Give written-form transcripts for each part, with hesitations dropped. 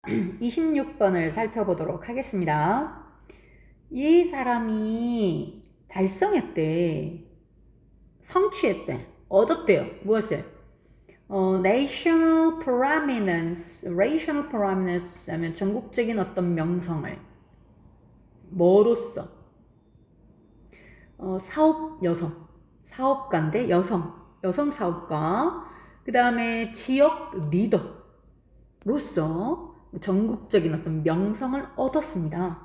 26번을 살펴보도록 하겠습니다. 이 사람이 달성했대. 성취했대. 얻었대요. 무엇을? national prominence 하면 전국적인 어떤 명성을. 뭐로써? 사업가인데 여성 사업가. 그 다음에 지역 리더로서 전국적인 어떤 명성을 얻었습니다.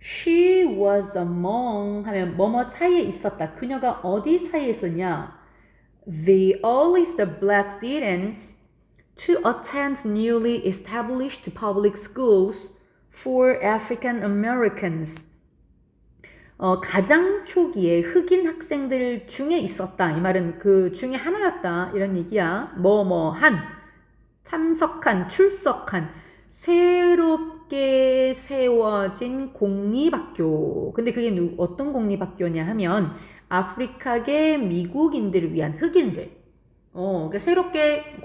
She was among 하면 뭐뭐 사이에 있었다. 그녀가 어디 사이에 있었냐? The earliest black students to attend newly established public schools for African Americans. 가장 초기에 흑인 학생들 중에 있었다. 이 말은 그 중에 하나였다. 이런 얘기야. 참석한, 출석한, 새롭게 세워진 공립학교. 근데 그게 어떤 공립학교냐 하면 아프리카계 미국인들을 위한 흑인들. 그러니까 새롭게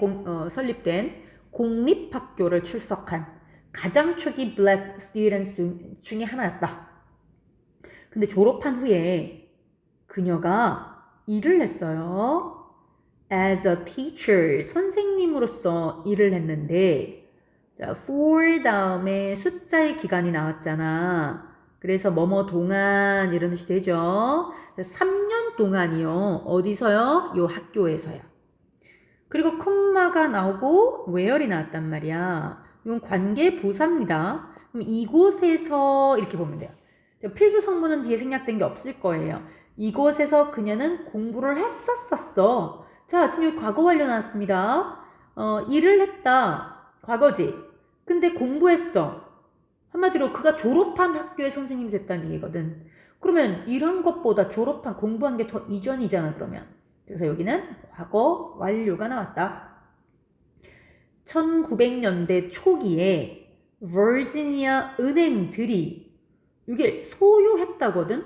설립된 공립학교를 출석한 가장 초기 black students 중에 하나였다. 근데 졸업한 후에 그녀가 일을 했어요. As a teacher, 선생님으로서 일을 했는데 자, for 다음에 숫자의 기간이 나왔잖아. 그래서 뭐뭐 동안 이런 뜻이 되죠. 3년 동안이요. 어디서요? 요 학교에서요. 그리고 컴마가 나오고 where이 나왔단 말이야. 이건 관계 부사입니다. 그럼 이곳에서 이렇게 보면 돼요. 필수 성분은 뒤에 생략된 게 없을 거예요. 이곳에서 그녀는 공부를 했었어. 자, 지금 여기 과거 완료 나왔습니다. 일을 했다. 과거지. 근데 공부했어. 한마디로 그가 졸업한 학교의 선생님이 됐다는 얘기거든. 그러면 일한 것보다 공부한 게 더 이전이잖아, 그러면. 그래서 여기는 과거 완료가 나왔다. 1900년대 초기에 버지니아 은행들이 이게 소유했다거든?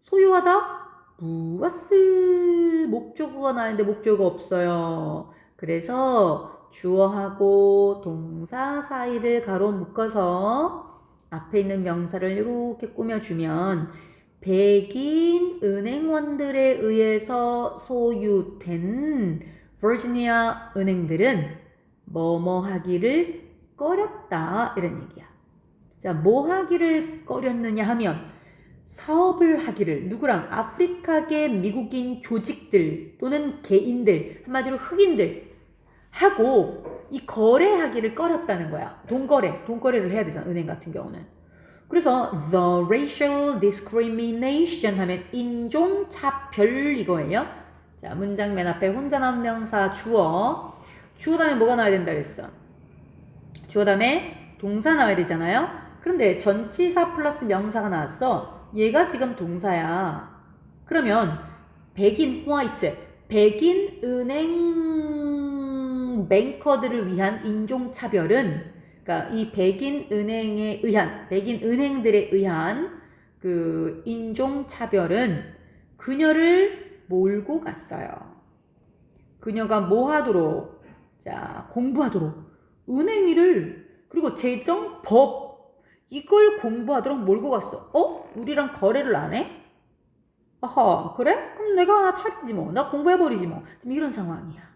소유하다? 무엇을? 목적어가 나왔는데 목적어 없어요. 그래서 주어하고 동사 사이를 가로 묶어서 앞에 있는 명사를 이렇게 꾸며주면 백인 은행원들에 의해서 소유된 버지니아 은행들은 뭐뭐 하기를 꺼렸다. 이런 얘기야. 자, 뭐 하기를 꺼렸느냐 하면 사업을 하기를 누구랑 아프리카계 미국인 조직들 또는 개인들 한마디로 흑인들 하고 이 거래하기를 꺼렸다는 거야. 돈거래를 해야 되잖아. 은행 같은 경우는. 그래서 the racial discrimination 하면 인종차별 이거예요. 자, 문장 맨 앞에 혼자 나온 명사 주어 다음에 뭐가 나와야 된다 그랬어? 주어 다음에 동사 나와야 되잖아요. 그런데 전치사 플러스 명사가 나왔어. 얘가 지금 동사야. 그러면 백인 은행 뱅커들을 위한 인종차별은 그러니까 이 백인 은행들에 의한 그 인종차별은 그녀를 몰고 갔어요. 그녀가 뭐 하도록? 자, 공부하도록. 은행 일을 그리고 재정, 법 이걸 공부하도록 몰고 갔어. 우리랑 거래를 안 해? 아하, 그래? 그럼 내가 하나 차리지 뭐. 나 공부해버리지 뭐. 지금 이런 상황이야.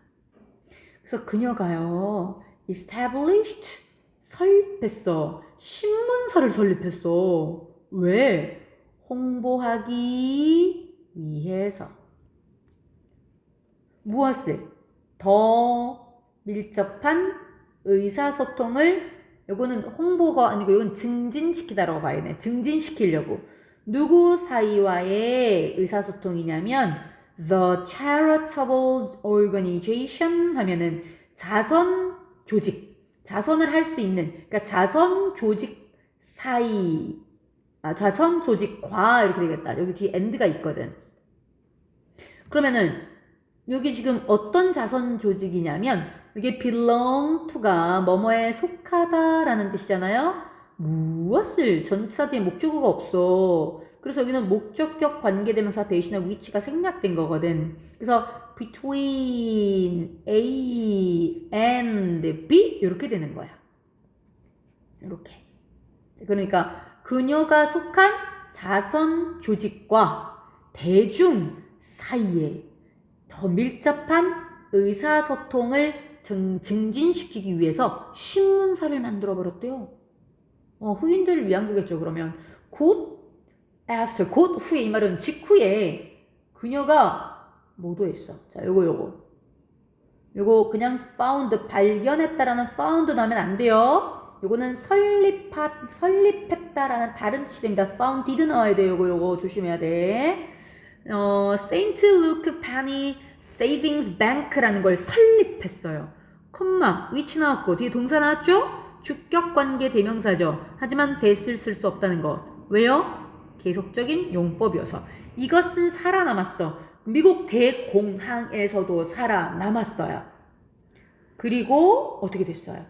그래서 그녀가요, established, 설립했어. 신문사를 설립했어. 왜? 홍보하기 위해서. 무엇을? 더 밀접한 의사소통을 요거는 홍보가 아니고 이건 증진시키다라고 봐야 돼. 증진시키려고. 누구 사이와의 의사소통이냐면 The Charitable Organization 하면은 자선 조직. 자선을 할 수 있는 그러니까 자선 조직 사이 자선 조직과 이렇게 되겠다. 여기 뒤에 end가 있거든. 그러면은 여기 지금 어떤 자선 조직이냐면 이게 belong to가 뭐뭐에 속하다 라는 뜻이잖아요. 무엇을? 전치사 뒤에 목적어가 없어. 그래서 여기는 목적격 관계대명사 대신에 which가 생략된 거거든. 그래서 between A and B 이렇게 되는 거야. 이렇게. 그러니까 그녀가 속한 자선 조직과 대중 사이에 더 밀접한 의사소통을 증진시키기 위해서 신문사를 만들어버렸대요. 흑인들을 위한 거겠죠. 그러면 곧 후에, 이 말은 직후에 그녀가 뭐도 했어. 자, 요거 그냥 발견했다라는 found 나오면 안 돼요. 요거는 설립했다라는 다른 뜻이 됩니다. founded 나와야 돼요. 요거 조심해야 돼. 세인트 루크 파니 세이빙스 뱅크라는 걸 설립했어요. 컴마, 위치 나왔고 뒤에 동사 나왔죠? 주격관계 대명사죠. 하지만 that을 쓸 수 없다는 것. 왜요? 계속적인 용법이어서. 이것은 살아남았어. 미국 대공항에서도 살아남았어요. 그리고 어떻게 됐어요?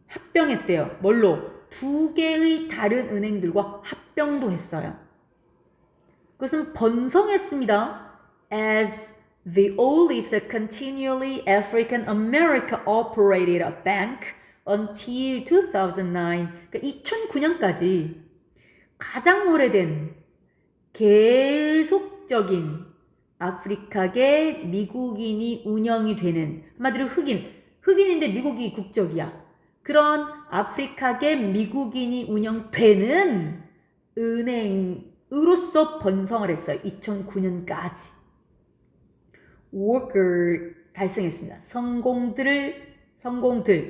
합병했대요. 뭘로? 2개의 다른 은행들과 합병도 했어요. 그것은 번성했습니다. As the oldest continually African America operated a bank until 2009. 그러니까 2009년까지 가장 오래된 계속적인 아프리카계 미국인이 운영이 되는, 한마디로 흑인인데 미국이 국적이야. 그런 아프리카계 미국인이 운영되는 은행으로서 번성을 했어요. 2009년까지. worker 달성했습니다. 성공들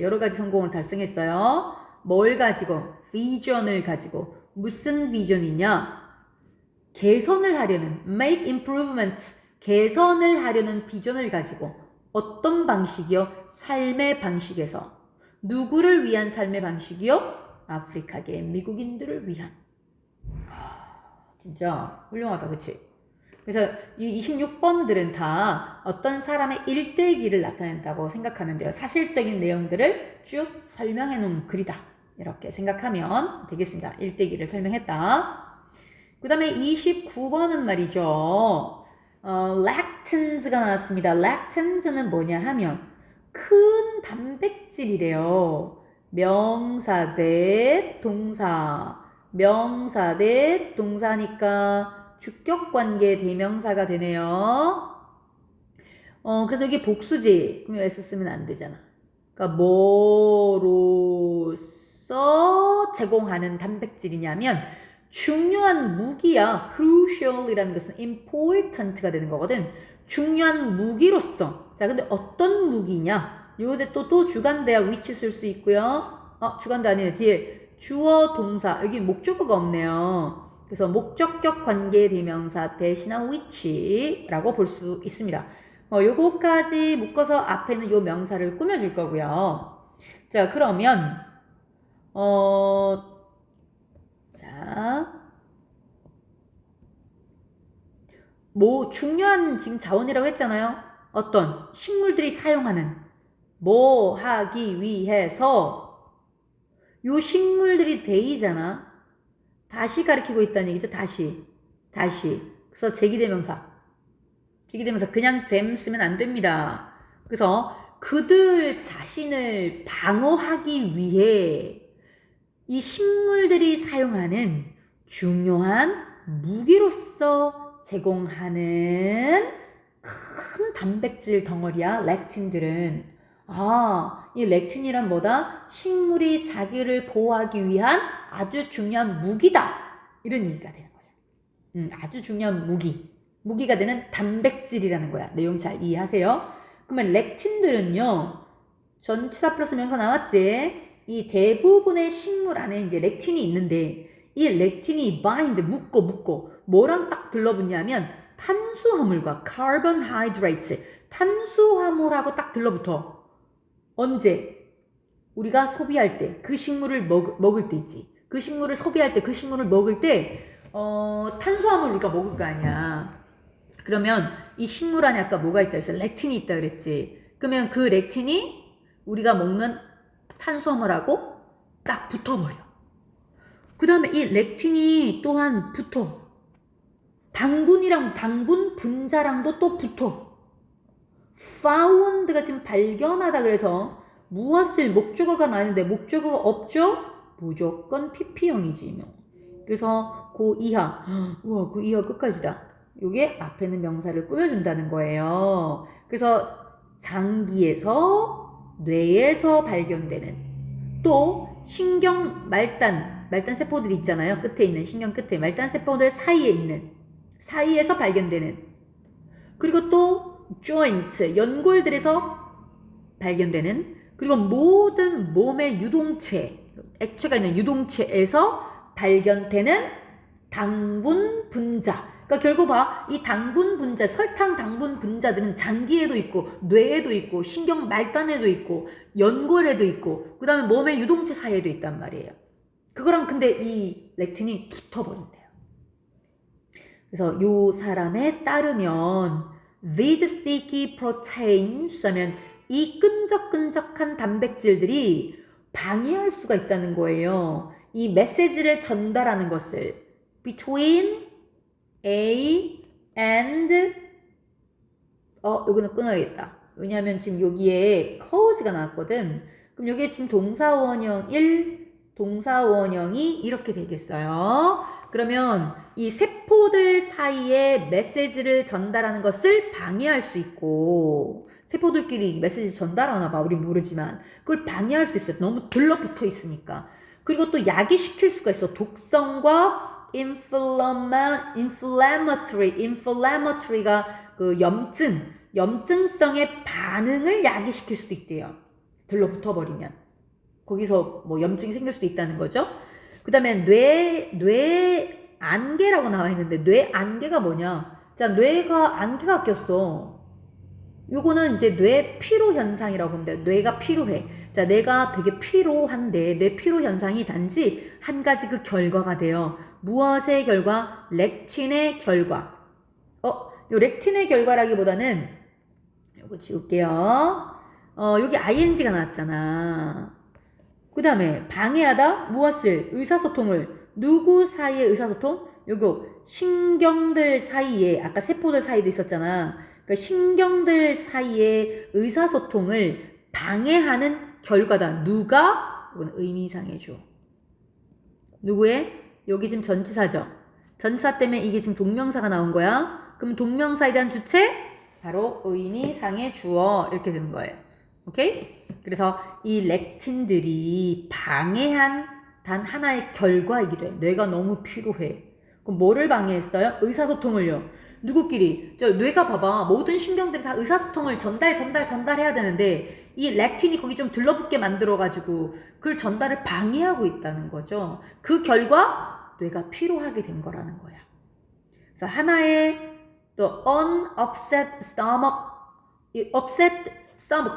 여러 가지 성공을 달성했어요. 뭘 가지고? 비전을 가지고. 무슨 비전이냐? 개선을 하려는 make improvement, 개선을 하려는 비전을 가지고. 어떤 방식이요? 삶의 방식에서. 누구를 위한 삶의 방식이요? 아프리카계 미국인들을 위한. 진짜 훌륭하다, 그치? 그래서 이 26번들은 다 어떤 사람의 일대기를 나타낸다고 생각하면 돼요. 사실적인 내용들을 쭉 설명해 놓은 글이다. 이렇게 생각하면 되겠습니다. 일대기를 설명했다. 그 다음에 29번은 말이죠. lectins가 나왔습니다. lectins는 뭐냐 하면 큰 단백질이래요. 명사 대 동사. 명사 대 동사니까 주격관계 대명사가 되네요. 그래서 이게 복수지. 그럼 S 쓰면 안 되잖아. 그러니까 뭐로써 제공하는 단백질이냐면 중요한 무기야. crucial이라는 것은 important가 되는 거거든. 중요한 무기로서. 자, 근데 어떤 무기냐? 요데 또 주관대야 which 쓸 수 있고요. 주관대 아니네. 뒤에 주어 동사. 여기 목적어가 없네요. 그래서 목적격 관계 대명사 대신한 which라고 볼 수 있습니다. 요거까지 묶어서 앞에는 요 명사를 꾸며줄 거고요. 자, 그러면 자, 뭐 중요한 지금 자원이라고 했잖아요. 어떤 식물들이 사용하는 뭐 하기 위해서 요 식물들이 데이잖아. 다시 가리키고 있다는 얘기죠. 다시. 그래서 제기대명사 그냥 them 쓰면 안 됩니다. 그래서 그들 자신을 방어하기 위해 이 식물들이 사용하는 중요한 무기로서 제공하는 큰 단백질 덩어리야. 렉틴들은. 이 렉틴이란 뭐다? 식물이 자기를 보호하기 위한 아주 중요한 무기다. 이런 얘기가 되는 거죠. 아주 중요한 무기가 되는 단백질이라는 거야. 내용 잘 이해하세요. 그러면 렉틴들은요. 전치사 플러스 명사 나왔지? 이 대부분의 식물 안에 이제 렉틴이 있는데 이 렉틴이 bind, 묶고 뭐랑 딱 들러붙냐면 탄수화물과 carbohydrates, 탄수화물하고 딱 들러붙어. 언제? 우리가 소비할 때, 그 식물을 먹을 때 있지. 그 식물을 소비할 때, 그 식물을 먹을 때 탄수화물 우리가 먹을 거 아니야. 그러면 이 식물 안에 아까 뭐가 있다 그랬어? 렉틴이 있다 그랬지. 그러면 그 렉틴이 우리가 먹는 탄수화물하고 딱 붙어버려. 그 다음에 이 렉틴이 또한 붙어. 당분 분자랑도 또 붙어. found가 지금 발견하다 그래서 무엇을 목적어가 나왔는데 목적어가 없죠? 무조건 PP형이지 뭐. 그래서 그 이하, 우와 그 이하 끝까지다. 요게 앞에는 명사를 꾸며준다는 거예요. 그래서 장기에서 뇌에서 발견되는 또 신경 말단 세포들 있잖아요. 끝에 있는 신경 끝에 말단 세포들 사이에서 발견되는 그리고 또 joint 연골들에서 발견되는 그리고 모든 몸의 유동체 액체가 있는 유동체에서 발견되는 당분 분자. 그러니까 결국 봐, 이 당분 분자, 설탕 당분 분자들은 장기에도 있고, 뇌에도 있고, 신경 말단에도 있고, 연골에도 있고, 그 다음에 몸의 유동체 사이에도 있단 말이에요. 그거랑 근데 이 렉틴이 붙어버린대요. 그래서 요 사람에 따르면 these sticky proteins 하면 이 끈적끈적한 단백질들이 방해할 수가 있다는 거예요. 이 메시지를 전달하는 것을 between A and 여기는 끊어야겠다. 왜냐하면 지금 여기에 cause가 나왔거든. 그럼 여기에 지금 동사원형 1, 동사원형이 이렇게 되겠어요. 그러면 이 세포들 사이에 메시지를 전달하는 것을 방해할 수 있고 세포들끼리 메시지 전달하나 봐. 우린 모르지만 그걸 방해할 수 있어요. 너무 들러붙어 있으니까. 그리고 또 야기시킬 수가 있어. 독성과 inflammatory가 그 염증성의 반응을 야기시킬 수도 있대요. 들러붙어 버리면 거기서 뭐 염증이 생길 수도 있다는 거죠. 그 다음에 뇌 안개라고 나와 있는데 뇌 안개가 뭐냐? 자, 뇌가 안개가 꼈어. 요거는 이제 뇌 피로 현상이라고 보면 돼요. 뇌가 피로해. 자, 내가 되게 피로한데 뇌 피로 현상이 단지 한 가지 그 결과가 돼요. 무엇의 결과? 렉틴의 결과. 요 렉틴의 결과라기보다는 요거 지울게요. 여기 ing가 나왔잖아. 그 다음에 방해하다 무엇을? 의사소통을. 누구 사이의 의사소통? 요거 신경들 사이에 아까 세포들 사이도 있었잖아. 그러니까 신경들 사이의 의사소통을 방해하는 결과다. 누가? 이건 의미상의 주어. 누구의? 여기 지금 전치사죠. 전치사 때문에 이게 지금 동명사가 나온 거야. 그럼 동명사에 대한 주체? 바로 의미상의 주어 이렇게 되는 거예요. 오케이? 그래서 이 렉틴들이 방해한 단 하나의 결과이기도 해. 뇌가 너무 피로해. 그럼 뭐를 방해했어요? 의사소통을요. 누구끼리? 뇌가 봐봐. 모든 신경들이 다 의사소통을 전달해야 되는데 이 렉틴이 거기 좀 들러붙게 만들어가지고 그걸 전달을 방해하고 있다는 거죠. 그 결과 뇌가 피로하게 된 거라는 거야. 그래서 하나의 또 upset stomach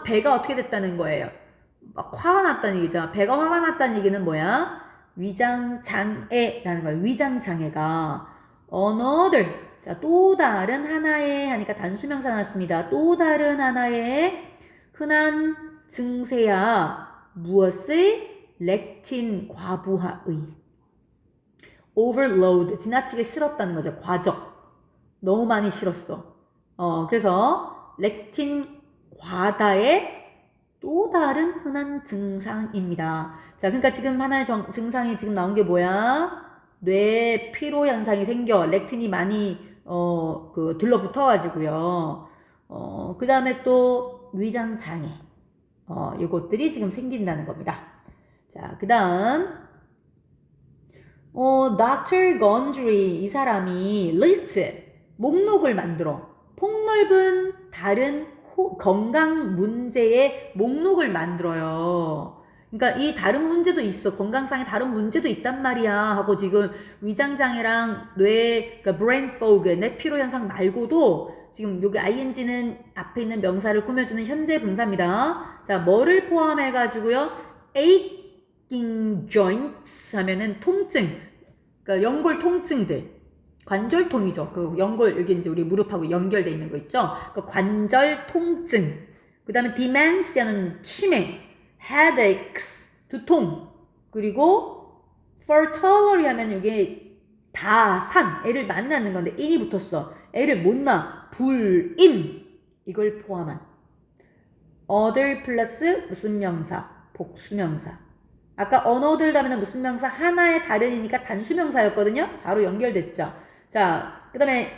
배가 어떻게 됐다는 거예요. 막 화가 났다는 얘기죠. 배가 화가 났다는 얘기는 뭐야? 위장장애라는 거예요. 위장장애가 another 자, 또 다른 하나의 하니까 단수명사 나왔습니다. 또 다른 하나의 흔한 증세야. 무엇의? 렉틴 과부하의. overload 지나치게 실었다는 거죠. 과적. 너무 많이 실었어. 그래서 렉틴 과다의 또 다른 흔한 증상입니다. 자, 그러니까 지금 하나의 증상이 지금 나온 게 뭐야? 뇌 피로 현상이 생겨. 렉틴이 많이 들러붙어가지고요. 그 다음에 또 위장 장애. 이것들이 지금 생긴다는 겁니다. 자, 그 다음 Dr. Gondry 이 사람이 리스트 목록을 만들어 폭넓은 다른 건강 문제의 목록을 만들어요. 그러니까 이 다른 문제도 있어. 건강상의 다른 문제도 있단 말이야. 하고 지금 위장장애랑 그러니까 brain fog, 뇌 피로 현상 말고도 지금 여기 ing는 앞에 있는 명사를 꾸며주는 현재 분사입니다. 자, 뭐를 포함해가지고요? aching joints 하면은 통증. 그러니까 연골 통증들. 관절통이죠. 그 연골 여기 이제 우리 무릎하고 연결돼 있는 거 있죠. 그 관절 통증. 그 다음에 dementia는 치매, headaches 두통. 그리고 fertility 하면 이게 다산 애를 많이 낳는 건데 인이 붙었어. 애를 못 낳아 불임 이걸 포함한 other 플러스 무슨 명사? 복수명사. 아까 언어들 다음에는 무슨 명사 하나의 다른이니까 단수명사였거든요. 바로 연결됐죠. 자, 그 다음에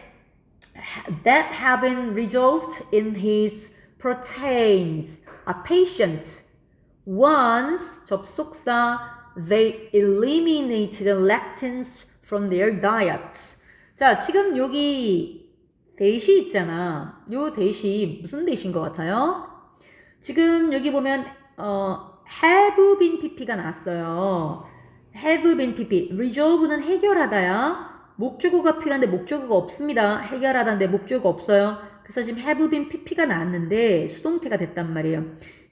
that having resolved in his proteins, patients, once 접속사 they eliminated lectins from their diets. 자, 지금 여기 대시 있잖아. 요 대시 무슨 대시인 것 같아요? 지금 여기 보면 have been pp가 나왔어요. have been pp. resolve는 해결하다야. 목적어가 필요한데 목적어가 없습니다. 해결하다인데 목적어가 없어요. 그래서 지금 have been pp가 나왔는데 수동태가 됐단 말이에요.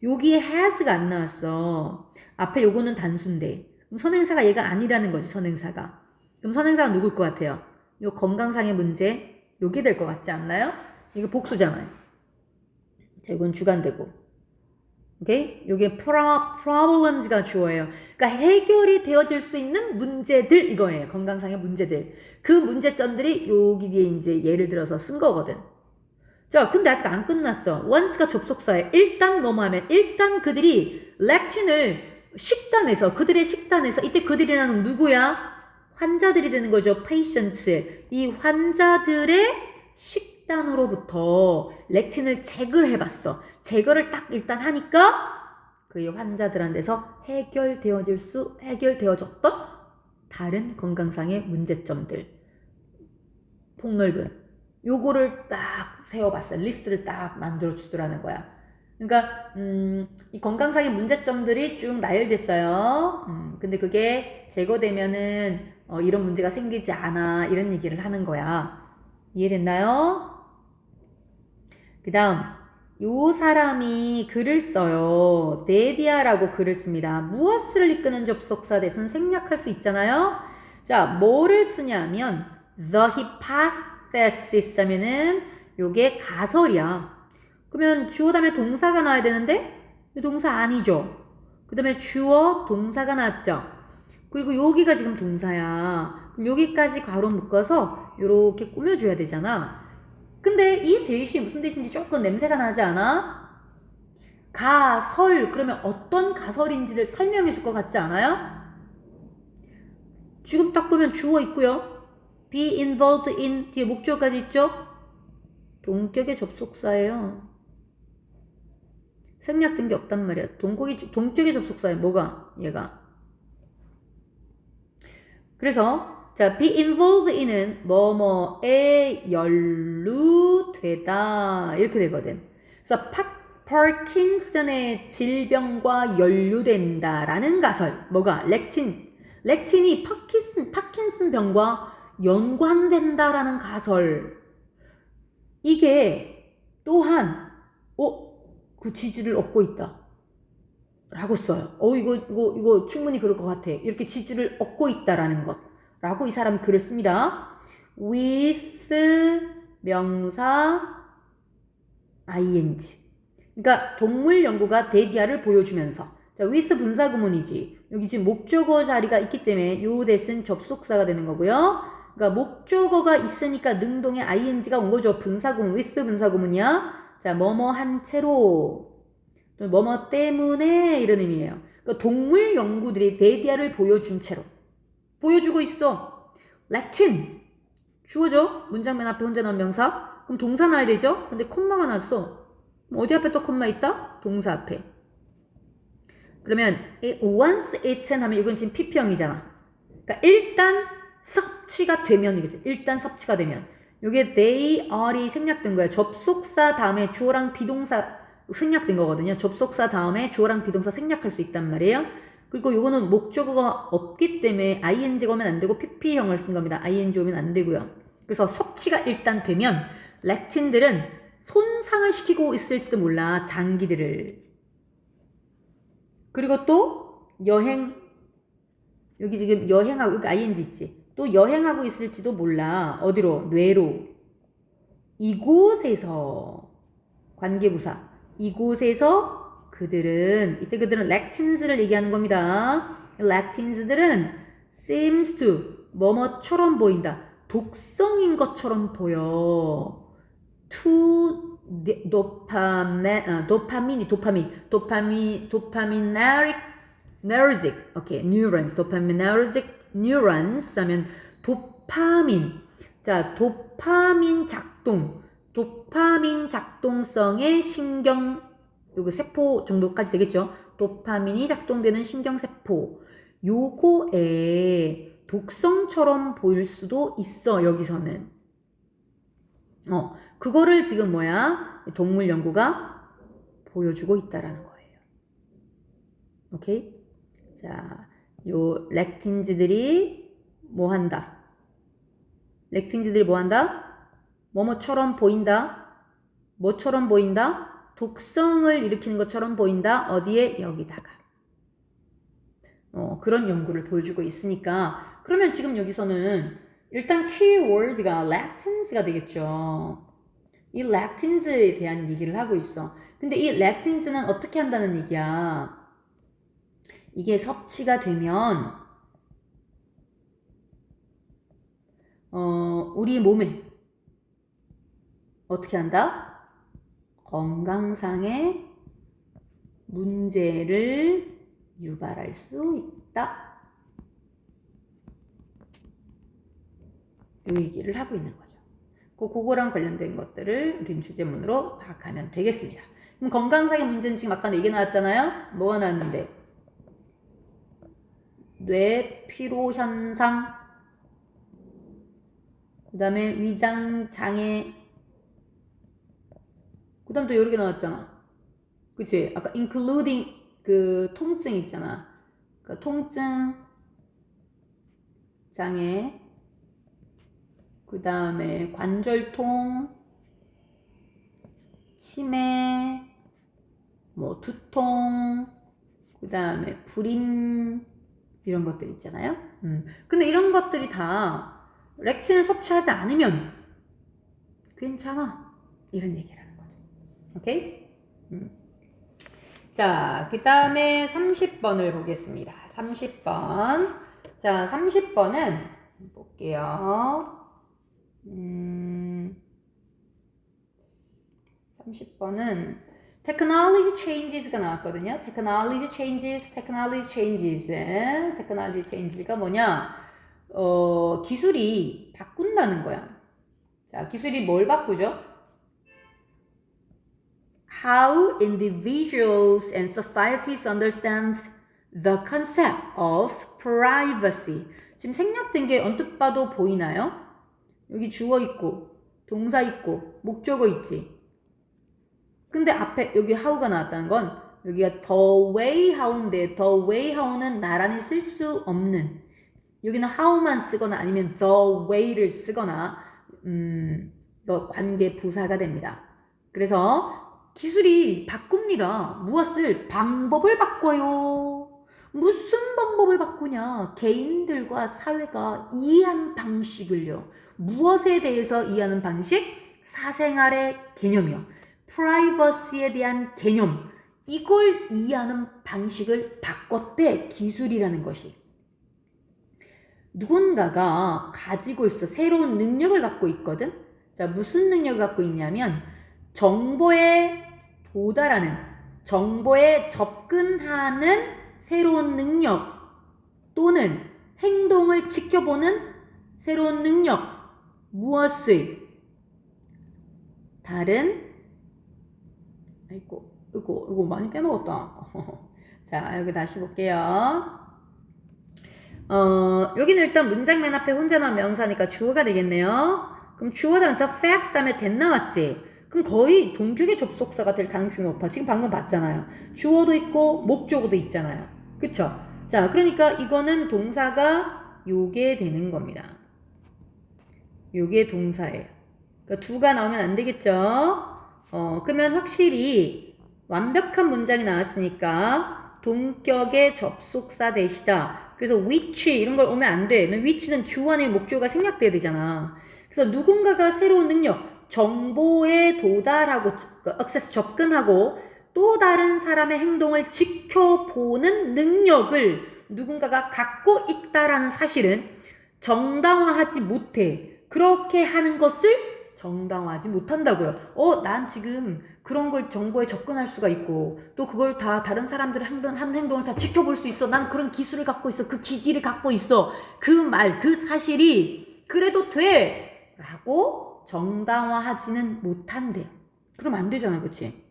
여기에 has가 안 나왔어. 앞에 요거는 단수인데. 그럼 선행사가 얘가 아니라는 거지, 선행사가. 그럼 선행사가 누굴 것 같아요? 요 건강상의 문제, 요게 될 것 같지 않나요? 이거 복수잖아요. 자, 이건 주관되고. 오케이? 요게 problems가 주어예요. 그러니까 해결이 되어질 수 있는 문제들 이거예요. 건강상의 문제들. 그 문제점들이 여기 뒤에 이제 예를 들어서 쓴 거거든. 자, 근데 아직 안 끝났어. once가 접속사예요. 일단 뭐뭐 하면 일단 그들이 렉틴을 식단에서 그들의 식단에서 이때 그들이라는 누구야? 환자들이 되는 거죠. patients. 이 환자들의 식단으로부터 렉틴을 제거를 해봤어. 제거를 딱 일단 하니까 그 환자들한테서 해결되어졌던 다른 건강상의 문제점들. 폭넓은 요거를 딱 세워봤어. 리스트를 딱 만들어주더라는 거야. 그러니까 이 건강상의 문제점들이 쭉 나열됐어요. 근데 그게 제거되면은 이런 문제가 생기지 않아. 이런 얘기를 하는 거야. 이해됐나요? 그 다음 요 사람이 글을 써요. 데디아라고 글을 씁니다. 무엇을 이끄는 접속사 대신 생략할 수 있잖아요. 자, 뭐를 쓰냐면 the hypothesis 하면은 요게 가설이야. 그러면 주어 다음에 동사가 나와야 되는데 동사 아니죠. 그 다음에 주어 동사가 나왔죠. 그리고 여기가 지금 동사야. 그럼 여기까지 괄호 묶어서 요렇게 꾸며줘야 되잖아. 근데 이 대시 무슨 대시인지 조금 냄새가 나지 않아? 가설. 그러면 어떤 가설인지를 설명해 줄 것 같지 않아요? 지금 딱 보면 주어 있고요. be involved in 뒤에 목적어까지 있죠? 동격의 접속사예요. 생략된 게 없단 말이야. 동격의 접속사예요. 뭐가? 얘가. 그래서 자, be involved in은 뭐뭐에 연루되다 이렇게 되거든. 그래서 파킨슨의 질병과 연루된다라는 가설. 뭐가? 렉틴이 파킨슨 병과 연관된다라는 가설. 이게 또한 그 지지를 얻고 있다. 라고 써요. 이거 충분히 그럴 것 같아. 이렇게 지지를 얻고 있다라는 것. 라고 이 사람이 글을 씁니다. with 명사 ing. 그러니까 동물 연구가 데디아를 보여주면서. 자, with 분사구문이지. 여기 지금 목적어 자리가 있기 때문에 요 대신 접속사가 되는 거고요. 그러니까 목적어가 있으니까 능동의 ing가 온 거죠. 분사구문, with 분사구문이야. 자, 뭐뭐 한 채로. 뭐뭐 때문에 이런 의미예요. 그러니까 동물 연구들이 데디아를 보여준 채로 보여주고 있어. 렉틴 주어죠. 문장 맨 앞에 혼자 나온 명사. 그럼 동사 나와야 되죠. 근데 콤마가 났어. 어디 앞에 또 콤마 있다? 동사 앞에. 그러면 once it's 하면 이건 지금 PP형이잖아. 그러니까 일단 섭취가 되면 이거죠. 일단 섭취가 되면. 이게 they are이 생략된 거야. 접속사 다음에 주어랑 비동사 생략된 거거든요. 접속사 다음에 주어랑 비동사 생략할 수 있단 말이에요. 그리고 요거는 목적어가 없기 때문에 ing가 오면 안 되고 pp형을 쓴 겁니다. ing 오면 안 되고요. 그래서 섭취가 일단 되면 렉틴들은 손상을 시키고 있을지도 몰라. 장기들을. 그리고 또 여행 여기 지금 여행하고 여기 ing 있지. 또 여행하고 있을지도 몰라. 어디로? 뇌로. 이곳에서 관계부사. 이곳에서 이때 그들은 lectins를 얘기하는 겁니다. lectins들은 seems to 뭐뭐처럼 보인다. 독성인 것처럼 보여. to dopamineric dopaminergic, 오케이, neurons, dopaminergic neurons 하면 도파민. 자, 도파민 작동성의 신경, 요거 세포 정도까지 되겠죠? 도파민이 작동되는 신경세포. 요거에 독성처럼 보일 수도 있어, 여기서는. 그거를 지금 뭐야? 동물 연구가 보여주고 있다라는 거예요. 오케이? 자, 요 렉틴즈들이 뭐 한다? 렉틴즈들이 뭐 한다? 뭐뭐처럼 보인다? 뭐처럼 보인다? 독성을 일으키는 것처럼 보인다. 어디에? 여기다가. 그런 연구를 보여주고 있으니까 그러면 지금 여기서는 일단 키워드가 lectins가 되겠죠. 이 lectins에 대한 얘기를 하고 있어. 근데 이 lectins는 어떻게 한다는 얘기야? 이게 섭취가 되면 우리 몸에 어떻게 한다? 건강상의 문제를 유발할 수 있다. 이 얘기를 하고 있는 거죠. 그거랑 관련된 것들을 우린 주제문으로 파악하면 되겠습니다. 그럼 건강상의 문제는 지금 아까 4개 나왔잖아요. 뭐가 나왔는데? 뇌 피로 현상, 그 다음에 위장 장애, 그 다음 또 여러 개 나왔잖아. 그치? 아까 including 그 통증 있잖아. 그 통증, 장애, 그 다음에 관절통, 치매, 뭐 두통, 그 다음에 불임, 이런 것들 있잖아요. 근데 이런 것들이 다 렉틴을 섭취하지 않으면 괜찮아. 이런 얘기를 하는 거죠. 오케이? 자, 그 다음에 30번을 보겠습니다. 30번. 자, 30번은 볼게요. 30번은 technology changes가 나왔거든요. technology changes가 뭐냐? 기술이 바꾼다는 거야. 자, 기술이 뭘 바꾸죠? How individuals and societies understand the concept of privacy. 지금 생략된 게 언뜻 봐도 보이나요? 여기 주어 있고, 동사 있고, 목적어 있지. 근데 앞에 여기 how가 나왔다는 건 여기가 the way how인데 the way how는 나란히 쓸 수 없는, 여기는 how만 쓰거나 아니면 the way를 쓰거나 관계 부사가 됩니다. 그래서 기술이 바꿉니다. 무엇을? 방법을 바꿔요. 무슨 방법을 바꾸냐? 개인들과 사회가 이해하는 방식을요. 무엇에 대해서 이해하는 방식? 사생활의 개념이요. 프라이버시에 대한 개념. 이걸 이해하는 방식을 바꿨대. 기술이라는 것이. 누군가가 가지고 있어. 새로운 능력을 갖고 있거든. 자, 무슨 능력을 갖고 있냐면 정보에 도달하는, 정보에 접근하는 새로운 능력 또는 행동을 지켜보는 새로운 능력. 무엇을? 다른, 이거 많이 빼먹었다. 자, 여기 다시 볼게요. 여기는 일단 문장 맨 앞에 혼자 나온 명사니까 주어가 되겠네요. 그럼 주어 다음에 facts 다음에 that 나왔지? 그럼 거의 동격의 접속사가 될 가능성이 높아. 지금 방금 봤잖아요. 주어도 있고 목적어도 있잖아요. 그쵸? 자, 그러니까 이거는 동사가 요게 되는 겁니다. 요게 동사예요. 그러니까 두가 나오면 안 되겠죠? 그러면 확실히 완벽한 문장이 나왔으니까 동격의 접속사 대시다. 그래서 which 이런 걸 오면 안 돼. which는 주어 아니면 목적어가 생략돼야 되잖아. 그래서 누군가가 새로운 능력, 정보에 도달하고, 액세스 접근하고 또 다른 사람의 행동을 지켜보는 능력을 누군가가 갖고 있다라는 사실은 정당화하지 못해. 그렇게 하는 것을 정당화하지 못한다고요. 난 지금 그런 걸 정보에 접근할 수가 있고 또 그걸 다 다른 사람들의 하는 행동을 다 지켜볼 수 있어. 난 그런 기술을 갖고 있어. 그 기기를 갖고 있어. 그 말, 그 사실이 그래도 돼 라고 정당화하지는 못한대요. 그럼 안 되잖아, 그치?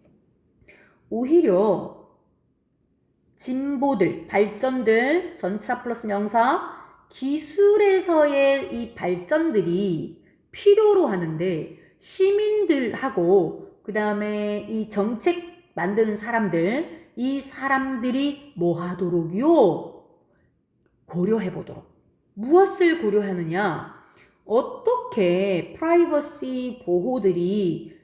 오히려 진보들, 발전들, 전치사 플러스 명사, 기술에서의 이 발전들이 필요로 하는데 시민들하고 그 다음에 이 정책 만드는 사람들, 이 사람들이 뭐 하도록요? 고려해 보도록. 무엇을 고려하느냐? 어떻게 프라이버시 보호들이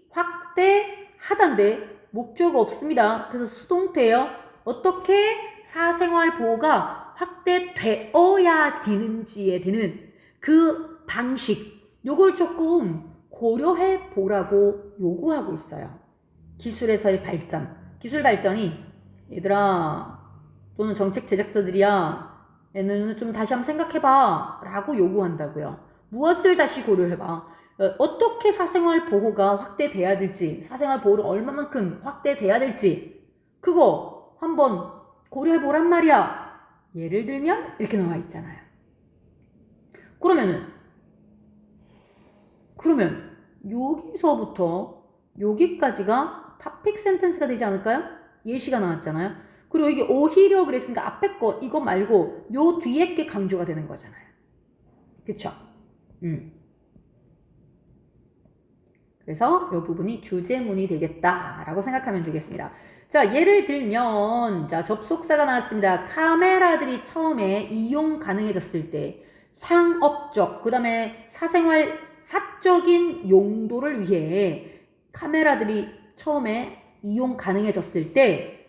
확대하던데 목적 없습니다. 그래서 수동태예요. 어떻게 사생활 보호가 확대되어야 되는지에 대한 그 방식, 요걸 조금 고려해 보라고 요구하고 있어요. 기술에서의 발전. 기술 발전이 얘들아 또는 정책 제작자들이야 얘는 좀 다시 한번 생각해봐 라고 요구한다고요. 무엇을 다시 고려해봐. 어떻게 사생활 보호가 확대돼야 될지, 사생활 보호를 얼마만큼 확대돼야 될지 그거 한번 고려해보란 말이야. 예를 들면 이렇게 나와 있잖아요. 그러면 여기서부터 여기까지가 topic sentence가 되지 않을까요? 예시가 나왔잖아요. 그리고 이게 오히려 그랬으니까 앞에 거 이거 말고 요 뒤에 게 강조가 되는 거잖아요. 그쵸? 그래서 이 부분이 주제문이 되겠다라고 생각하면 되겠습니다. 자, 예를 들면 자 접속사가 나왔습니다. 카메라들이 처음에 이용 가능해졌을 때 상업적, 그 다음에 사생활 사적인 용도를 위해 카메라들이 처음에 이용 가능해졌을 때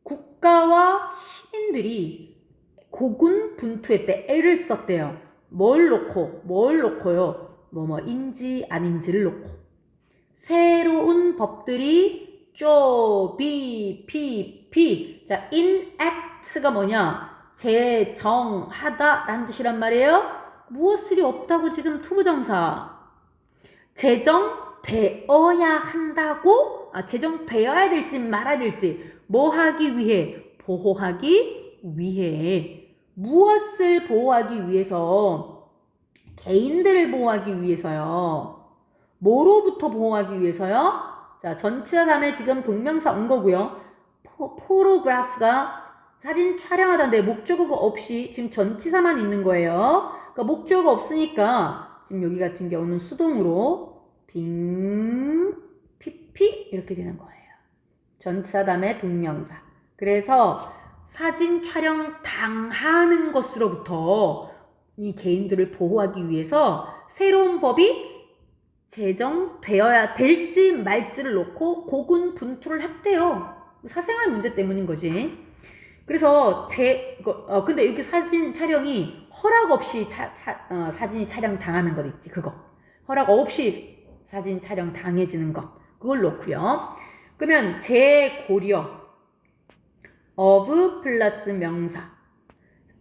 국가와 시민들이 고군분투할 때 애를 썼대요. 뭘 놓고요? 뭐뭐인지 아닌지를 놓고. 새로운 법들이 자, enact가 뭐냐? 제정하다 라는 뜻이란 말이에요. 무엇이 없다고 지금 투부정사. 제정되어야 한다고? 제정되어야 될지 말아야 될지. 뭐 하기 위해? 보호하기 위해. 무엇을 보호하기 위해서? 개인들을 보호하기 위해서요. 뭐로부터 보호하기 위해서요? 자, 전치사 다음에 지금 동명사 온 거고요. 포토그래프가 사진 촬영하다는데 목적어가 없이 지금 전치사만 있는 거예요. 그러니까 목적어가 없으니까 지금 여기 같은 경우는 수동으로 피피 이렇게 되는 거예요. 전치사 다음에 동명사. 그래서 사진 촬영 당하는 것으로부터 이 개인들을 보호하기 위해서 새로운 법이 제정되어야 될지 말지를 놓고 고군분투를 했대요. 사생활 문제 때문인 거지. 그래서 근데 여기 사진 촬영이 허락 없이 사진이 촬영 당하는 것 있지. 그거 허락 없이 사진 촬영 당해지는 것 그걸 놓고요. 그러면 재고려 of 플러스 명사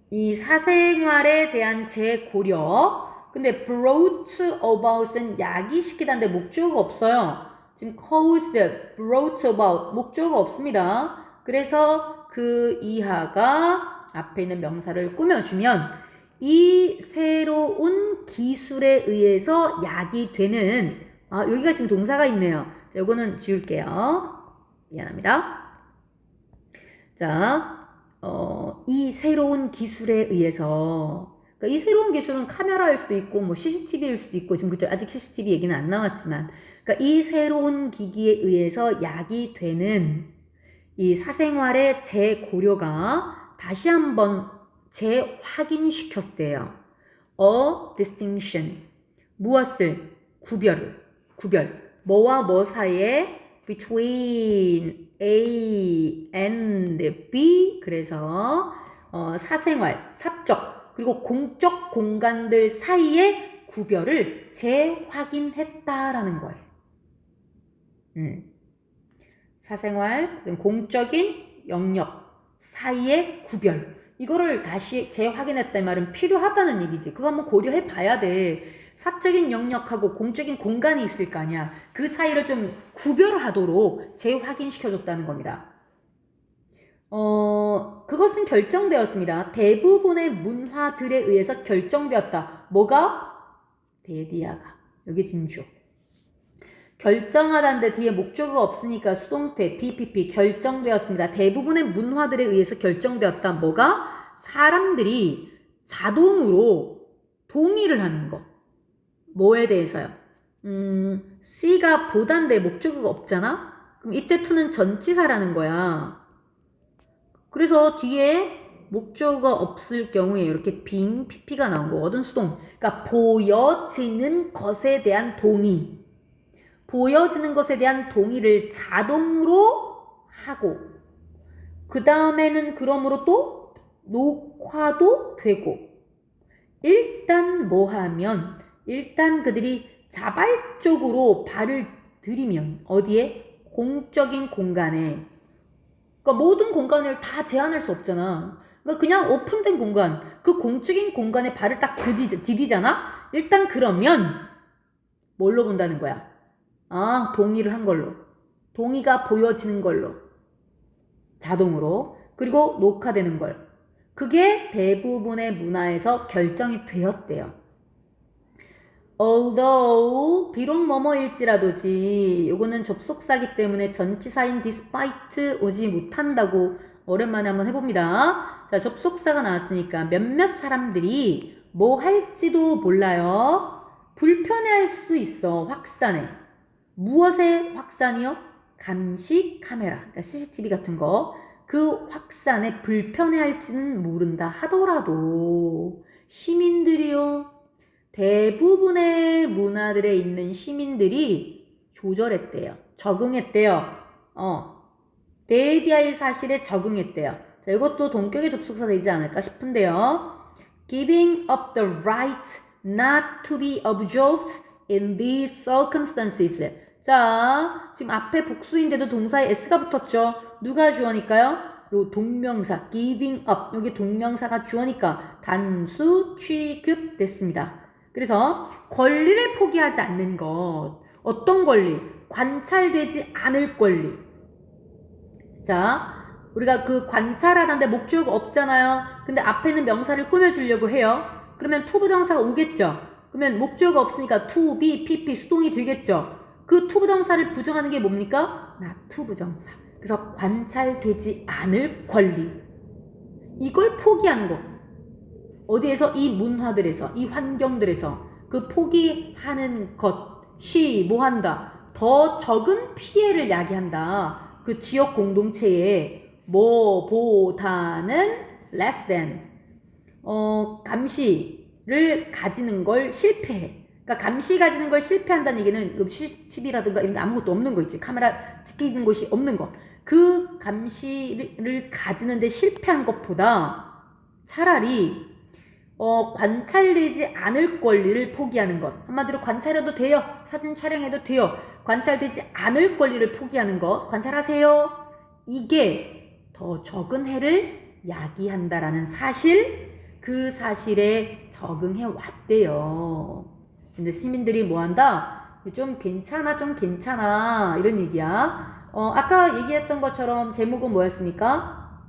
이 사생활에 대한 재고려. 근데 brought about은 야기시키다는데 목적어가 없어요. 지금 caused, brought about 목적어가 없습니다. 그래서 그 이하가 앞에 있는 명사를 꾸며주면 이 새로운 기술에 의해서 야기되는 여기가 지금 동사가 있네요. 자, 요거는 지울게요. 미안합니다. 자, 이 새로운 기술에 의해서 그러니까 이 새로운 기술은 카메라일 수도 있고 뭐 CCTV일 수도 있고 지금 그때 아직 CCTV 얘기는 안 나왔지만 그러니까 이 새로운 기기에 의해서 야기되는 이 사생활의 재고려가 다시 한번 재확인시켰대요. A distinction 무엇을? 구별 뭐와 뭐 사이에 between A and B 그래서 사생활, 사적 그리고 공적 공간들 사이의 구별을 재확인했다라는 거예요. 사생활, 공적인 영역 사이의 구별 이거를 다시 재확인했다는 말은 필요하다는 얘기지. 그거 한번 고려해 봐야 돼. 사적인 영역하고 공적인 공간이 있을 거 아니야. 그 사이를 좀 구별하도록 재확인시켜줬다는 겁니다. 그것은 결정되었습니다. 대부분의 문화들에 의해서 결정되었다. 뭐가? 데디아가. 여기 진주. 결정하다는데 뒤에 목적어가 없으니까 수동태 BPP 결정되었습니다. 대부분의 문화들에 의해서 결정되었다. 뭐가? 사람들이 자동으로 동의를 하는 거. 뭐에 대해서요? C가 보단데 목적어가 없잖아? 그럼 이때 to는 전치사라는 거야. 그래서 뒤에 목적어가 없을 경우에 이렇게 빙 PP가 나온 거거든. 수동. 그러니까 보여지는 것에 대한 동의. 보여지는 것에 대한 동의를 자동으로 하고 그 다음에는 그러므로 또 녹화도 되고 일단 뭐 하면 일단 그들이 자발적으로 발을 들이면 어디에? 공적인 공간에. 그러니까 모든 공간을 다 제한할 수 없잖아. 그러니까 그냥 오픈된 공간, 그 공적인 공간에 발을 딱 디디잖아? 일단 그러면 뭘로 본다는 거야? 아, 동의를 한 걸로. 동의가 보여지는 걸로. 자동으로. 그리고 녹화되는 걸. 그게 대부분의 문화에서 결정이 되었대요. Although, 비록 뭐뭐일지라도지. 요거는 접속사기 때문에 전치사인 despite 오지 못한다고 오랜만에 한번 해봅니다. 자, 접속사가 나왔으니까 몇몇 사람들이 뭐 할지도 몰라요. 불편해할 수도 있어. 확산에. 무엇의 확산이요? 감시 카메라, 그러니까 CCTV 같은 거. 그 확산에 불편해할지는 모른다 하더라도 시민들이요. 대부분의 문화들에 있는 시민들이 조절했대요. 적응했대요. 데디아의 사실에 적응했대요. 자, 이것도 동격의 접속사 되지 않을까 싶은데요. Giving up the right not to be observed in these circumstances. 자, 지금 앞에 복수인데도 동사에 s가 붙었죠. 누가 주어니까요? 요 동명사 giving up, 여기 동명사가 주어니까 단수 취급됐습니다. 그래서 권리를 포기하지 않는 것. 어떤 권리? 관찰되지 않을 권리. 자, 우리가 그 관찰하다는데 목적어가 없잖아요. 근데 앞에는 명사를 꾸며주려고 해요. 그러면 to 부정사가 오겠죠. 그러면 목적어가 없으니까 to, be, pp 수동이 되겠죠. 그 to 부정사를 부정하는 게 뭡니까? not to 부정사. 그래서 관찰되지 않을 권리. 이걸 포기하는 거. 어디에서? 이 문화들에서, 이 환경들에서 그 포기하는 것이 뭐한다? 더 적은 피해를 야기한다. 그 지역 공동체에 뭐보다는 less than 감시를 가지는 걸 실패해. 그러니까 감시 가지는 걸 실패한다는 얘기는 CCTV라든가 이런 게 아무것도 없는 거 있지. 카메라 찍히는 곳이 없는 것. 그 감시를 가지는데 실패한 것보다 차라리 관찰되지 않을 권리를 포기하는 것. 한마디로 관찰해도 돼요. 사진 촬영해도 돼요. 관찰되지 않을 권리를 포기하는 것. 관찰하세요. 이게 더 적은 해를 야기한다라는 사실, 그 사실에 적응해 왔대요. 근데 시민들이 뭐 한다? 좀 괜찮아 이런 얘기야. 아까 얘기했던 것처럼 제목은 뭐였습니까?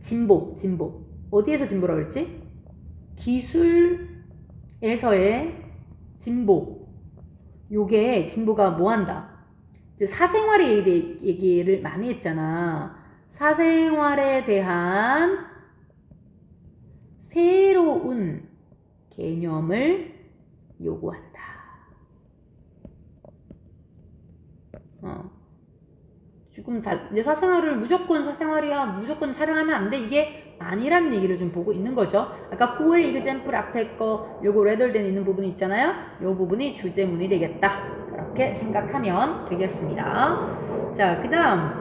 진보. 어디에서 진보라고 그랬지? 기술에서의 진보. 요게 진보가 뭐 한다? 사생활에 얘기를 많이 했잖아. 사생활에 대한 새로운 개념을 요구한다. 지금 이제 사생활을 무조건 사생활이야, 무조건 촬영하면 안 돼, 이게 아니란 얘기를 좀 보고 있는 거죠. 아까 for example 앞에 거 요거 rather than 있는 부분이 있잖아요. 요 부분이 주제문이 되겠다. 그렇게 생각하면 되겠습니다. 자, 그 다음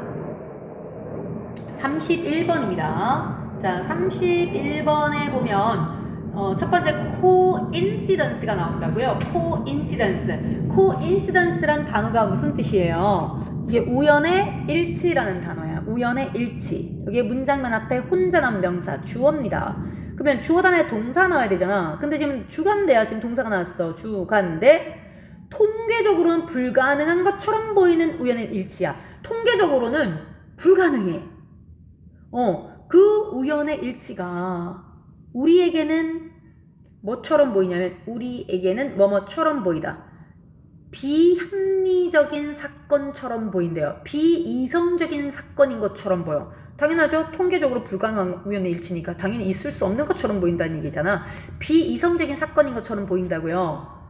31번입니다. 자, 31번에 보면 첫 번째 coincidence가 나온다고요. coincidence란 단어가 무슨 뜻이에요? 이게 우연의 일치라는 단어야. 우연의 일치. 여기 문장면 앞에 혼자 나온 명사 주어입니다. 그러면 주어 다음에 동사 나와야 되잖아. 근데 지금 주간대야. 지금 동사가 나왔어. 주간대. 통계적으로는 불가능한 것처럼 보이는 우연의 일치야. 통계적으로는 불가능해. 그 우연의 일치가 우리에게는 뭐처럼 보이냐면 우리에게는 뭐뭐처럼 보이다. 비합리적인 사건처럼 보인대요. 비이성적인 사건인 것처럼 보여. 당연하죠. 통계적으로 불가능한 우연의 일치니까 당연히 있을 수 없는 것처럼 보인다는 얘기잖아. 비이성적인 사건인 것처럼 보인다고요.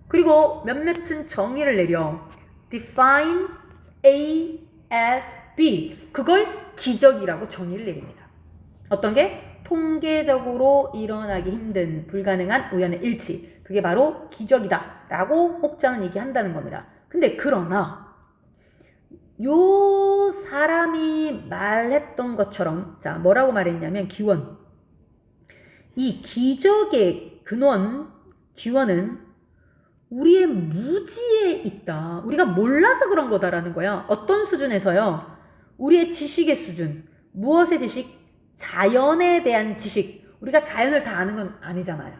그리고 몇몇은 정의를 내려. Define A as B. 그걸 기적이라고 정의를 내립니다. 어떤 게? 통계적으로 일어나기 힘든 불가능한 우연의 일치. 그게 바로 기적이다 라고 혹자는 얘기한다는 겁니다. 근데 그러나 요 사람이 말했던 것처럼 자 뭐라고 말했냐면 기원. 이 기적의 근원, 기원은 우리의 무지에 있다. 우리가 몰라서 그런 거다라는 거야. 어떤 수준에서요? 우리의 지식의 수준. 무엇의 지식? 자연에 대한 지식. 우리가 자연을 다 아는 건 아니잖아요.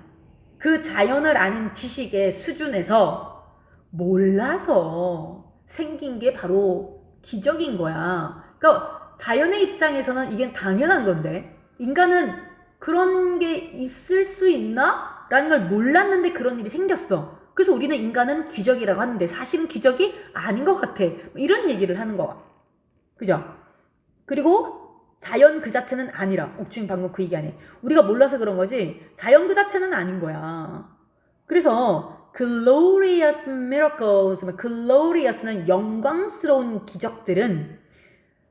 그 자연을 아는 지식의 수준에서 몰라서 생긴 게 바로 기적인 거야. 그러니까 자연의 입장에서는 이게 당연한 건데 인간은 그런 게 있을 수 있나? 라는 걸 몰랐는데 그런 일이 생겼어. 그래서 우리는 인간은 기적이라고 하는데 사실은 기적이 아닌 것 같아. 이런 얘기를 하는 거야. 그죠? 그리고 자연 그 자체는 아니라. 지금 방금 그 얘기 안 해. 우리가 몰라서 그런 거지 자연 그 자체는 아닌 거야. 그래서 glorious miracles, glorious는 영광스러운 기적들은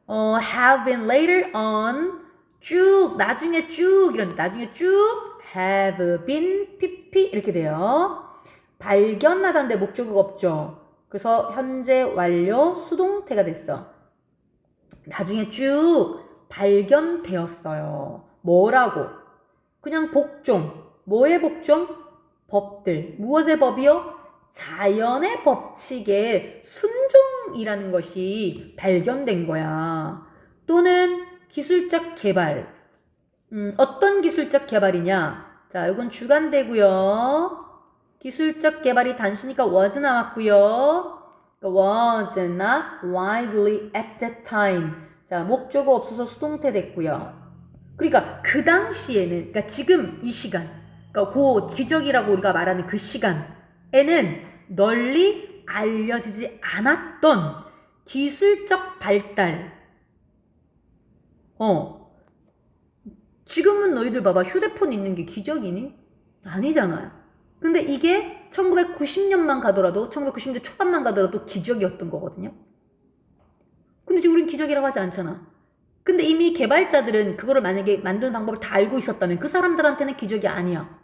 have been later on 쭉 나중에 쭉 이런 나중에 쭉 have been pp 이렇게 돼요. 발견하다인데 목적어가 없죠. 그래서 현재 완료 수동태가 됐어. 나중에 쭉 발견되었어요. 뭐라고? 그냥 복종. 뭐의 복종? 법들. 무엇의 법이요? 자연의 법칙에 순종이라는 것이 발견된 거야. 또는 기술적 개발. 어떤 기술적 개발이냐? 자, 이건 주관되고요. 기술적 개발이 단수니까 was 나왔고요. was not widely at that time. 자, 목적어 없어서 수동태 됐고요. 그러니까 그 당시에는, 그러니까 지금 이 시간, 그러니까 그 기적이라고 우리가 말하는 그 시간에는 널리 알려지지 않았던 기술적 발달. 지금은 너희들 봐봐. 휴대폰 있는 게 기적이니? 아니잖아요. 근데 이게 1990년만 가더라도 1990년대 초반만 가더라도 기적이었던 거거든요. 근데 지금 우린 기적이라고 하지 않잖아. 근데 이미 개발자들은 그거를 만약에 만드는 방법을 다 알고 있었다면 그 사람들한테는 기적이 아니야.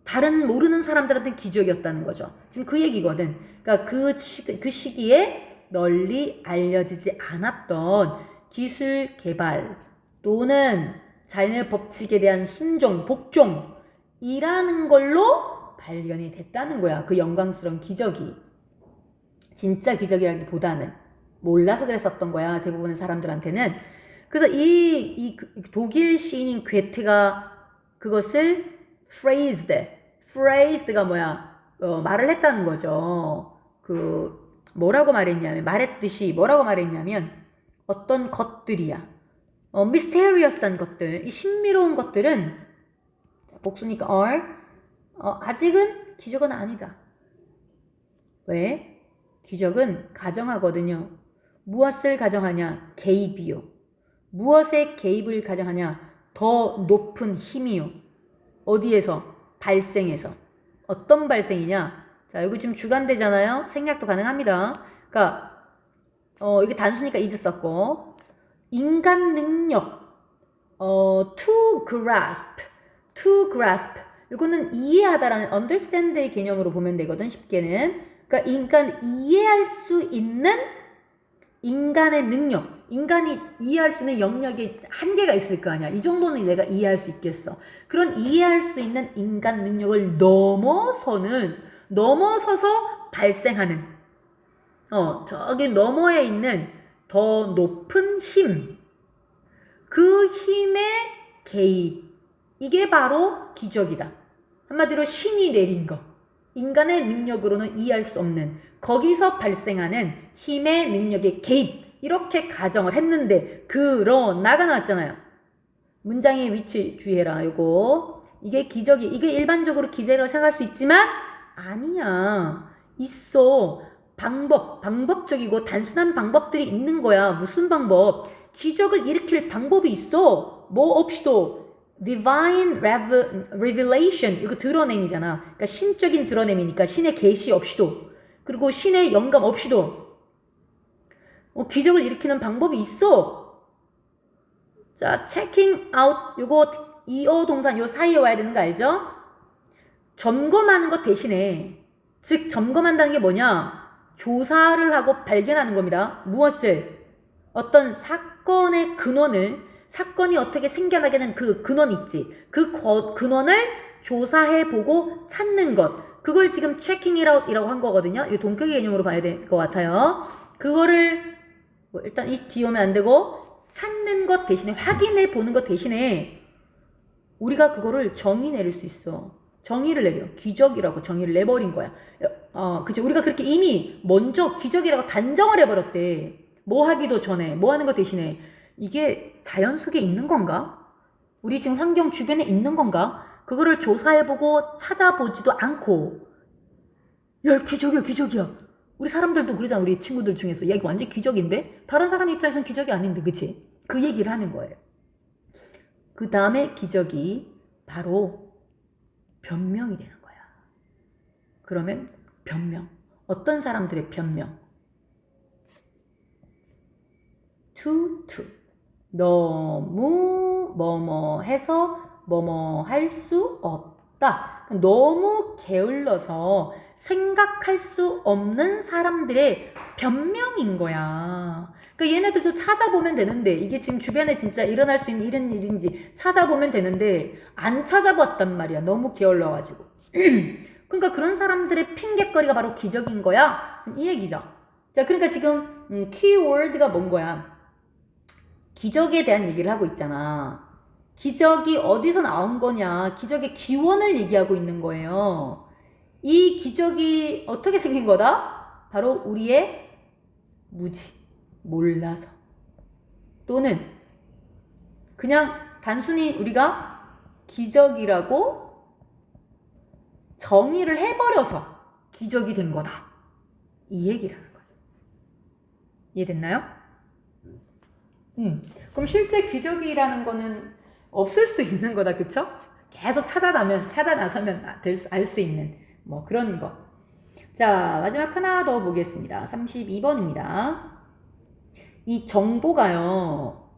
다른 모르는 사람들한테는 기적이었다는 거죠. 지금 그 얘기거든. 그러니까 그 시기에 널리 알려지지 않았던 기술 개발 또는 자연의 법칙에 대한 순종, 복종이라는 걸로 발견이 됐다는 거야. 그 영광스러운 기적이. 진짜 기적이라기보다는 몰라서 그랬었던 거야. 대부분의 사람들한테는. 그래서 이 독일 시인인 괴테가 그것을 phrased가 뭐야? 말을 했다는 거죠. 뭐라고 말했냐면 어떤 것들이야. mysterious한 것들, 이 신비로운 것들은 복수니까 are 아직은 기적은 아니다. 왜? 기적은 가정하거든요. 무엇을 가정하냐? 개입이요. 무엇의 개입을 가정하냐? 더 높은 힘이요. 어디에서? 발생해서. 어떤 발생이냐? 자, 여기 지금 주관되잖아요. 생략도 가능합니다. 그러니까 이게 단수니까 is 썼고 인간 능력 to grasp 이거는 이해하다라는 understand의 개념으로 보면 되거든. 쉽게는. 그러니까 인간 이해할 수 있는 인간의 능력. 인간이 이해할 수 있는 영역에 한계가 있을 거 아니야. 이 정도는 내가 이해할 수 있겠어. 그런 이해할 수 있는 인간 능력을 넘어서서 발생하는 저기 너머에 있는 더 높은 힘. 그 힘의 개입. 이게 바로 기적이다. 한마디로 신이 내린 거. 인간의 능력으로는 이해할 수 없는 거기서 발생하는 힘의 능력의 개입. 이렇게 가정을 했는데 그러나가 나왔잖아요. 문장의 위치 주의해라. 요거. 이게 기적이. 이게 일반적으로 기적이라고 생각할 수 있지만 아니야. 있어. 방법적이고 단순한 방법들이 있는 거야. 무슨 방법? 기적을 일으킬 방법이 있어. 뭐 없이도. Divine Revelation. 이거 드러냄이잖아. 그러니까 신적인 드러냄이니까 신의 계시 없이도. 그리고 신의 영감 없이도. 기적을 일으키는 방법이 있어. 자, checking out. 요거 이어 동사 요 사이에 와야 되는 거 알죠? 점검하는 것 대신에 즉 점검한다는 게 뭐냐? 조사를 하고 발견하는 겁니다. 무엇을? 어떤 사건의 근원을 사건이 어떻게 생겨나게 된 그 근원 있지. 그 근원을 조사해보고 찾는 것. 그걸 지금 checking it out이라고 한 거거든요. 이 동격의 개념으로 봐야 될 것 같아요. 그거를 일단 이 뒤에 오면 안 되고 찾는 것 대신에 확인해 보는 것 대신에 우리가 그거를 정의 내릴 수 있어. 정의를 내려. 기적이라고 정의를 내버린 거야. 그치. 우리가 그렇게 이미 먼저 기적이라고 단정을 해버렸대. 뭐 하기도 전에, 뭐 하는 것 대신에. 이게 자연 속에 있는 건가? 우리 지금 환경 주변에 있는 건가? 그거를 조사해보고 찾아보지도 않고. 야, 기적이야, 기적이야. 우리 사람들도 그러잖아. 우리 친구들 중에서. 야, 이거 완전 기적인데? 다른 사람 입장에서는 기적이 아닌데, 그치? 그 얘기를 하는 거예요. 그 다음에 기적이 바로 변명이 되는 거야. 그러면 변명. 어떤 사람들의 변명? 너무 뭐뭐 해서 뭐뭐 할 수 없다. 너무 게을러서 생각할 수 없는 사람들의 변명인 거야. 그러니까 얘네들도 찾아보면 되는데 이게 지금 주변에 진짜 일어날 수 있는 이런 일인지 찾아보면 되는데 안 찾아봤단 말이야. 너무 게을러가지고. 그러니까 그런 사람들의 핑곗거리가 바로 기적인 거야. 지금 이 얘기죠. 자, 그러니까 지금 키워드가 뭔 거야? 기적에 대한 얘기를 하고 있잖아. 기적이 어디서 나온 거냐? 기적의 기원을 얘기하고 있는 거예요. 이 기적이 어떻게 생긴 거다? 바로 우리의 무지, 몰라서. 또는 그냥 단순히 우리가 기적이라고 정의를 해버려서 기적이 된 거다. 이 얘기를 하는 거죠. 이해됐나요? 그럼 실제 기적이라는 거는 없을 수 있는 거다, 그쵸? 계속 찾아 나서면 알 수 있는 뭐 그런 거. 자, 마지막 하나 더 보겠습니다. 32번입니다. 이 정보가요.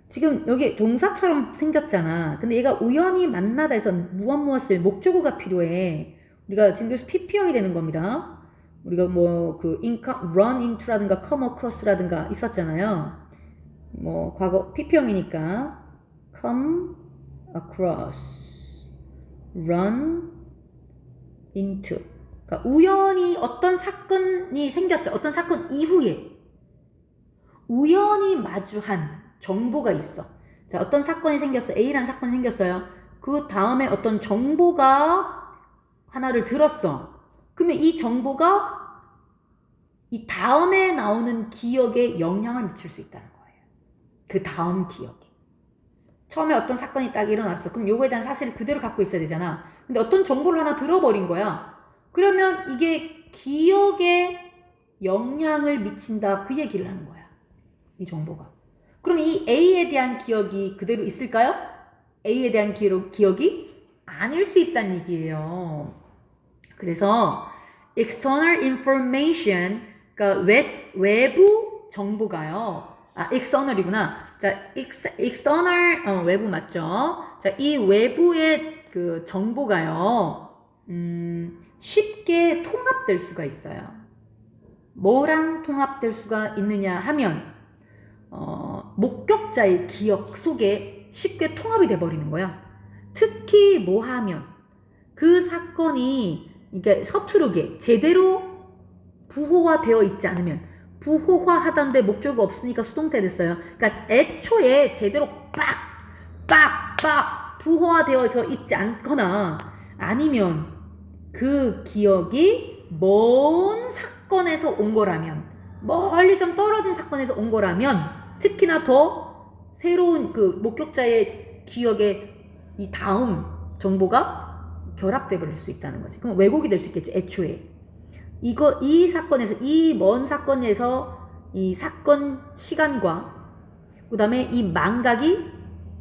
지금 여기 동사처럼 생겼잖아. 근데 얘가 우연히 만나다 해서 무엇을 목적어가 필요해. 우리가 지금 여기서 PP형이 되는 겁니다. 우리가 뭐 그 run into라든가 come across라든가 있었잖아요. 뭐 과거 PP형이니까 come across, run into. 그러니까 우연히 어떤 사건이 생겼죠. 어떤 사건 이후에 우연히 마주한 정보가 있어. 자, 어떤 사건이 생겼어. A라는 사건이 생겼어요. 그 다음에 어떤 정보가 하나를 들었어. 그러면 이 정보가 이 다음에 나오는 기억에 영향을 미칠 수 있다는 거예요. 그 다음 기억에. 처음에 어떤 사건이 딱 일어났어. 그럼 요거에 대한 사실을 그대로 갖고 있어야 되잖아. 근데 어떤 정보를 하나 들어버린 거야. 그러면 이게 기억에 영향을 미친다. 그 얘기를 하는 거야. 이 정보가. 그럼 이 A에 대한 기억이 그대로 있을까요? A에 대한 기억이 아닐 수 있다는 얘기예요. 그래서 external information, 그러니까 외부 정보가요. external이구나. 자, external 외부 맞죠? 자, 이 외부의 그 정보가요. 쉽게 통합될 수가 있어요. 뭐랑 통합될 수가 있느냐 하면 목격자의 기억 속에 쉽게 통합이 돼버리는 거야. 특히 뭐 하면 그 사건이 그러니까 서투르게 제대로 부호화 되어 있지 않으면 부호화하던데 목적이 없으니까 수동태 됐어요. 그러니까 애초에 제대로 빡 부호화되어져 있지 않거나 아니면 그 기억이 먼 사건에서 온 거라면 멀리 좀 떨어진 사건에서 온 거라면 특히나 더 새로운 그 목격자의 기억에 이 다음 정보가 결합돼 버릴 수 있다는 거지. 그럼 왜곡이 될 수 있겠죠. 애초에 이 사건에서 이 먼 사건에서 이 사건 시간과 그 다음에 이 망각이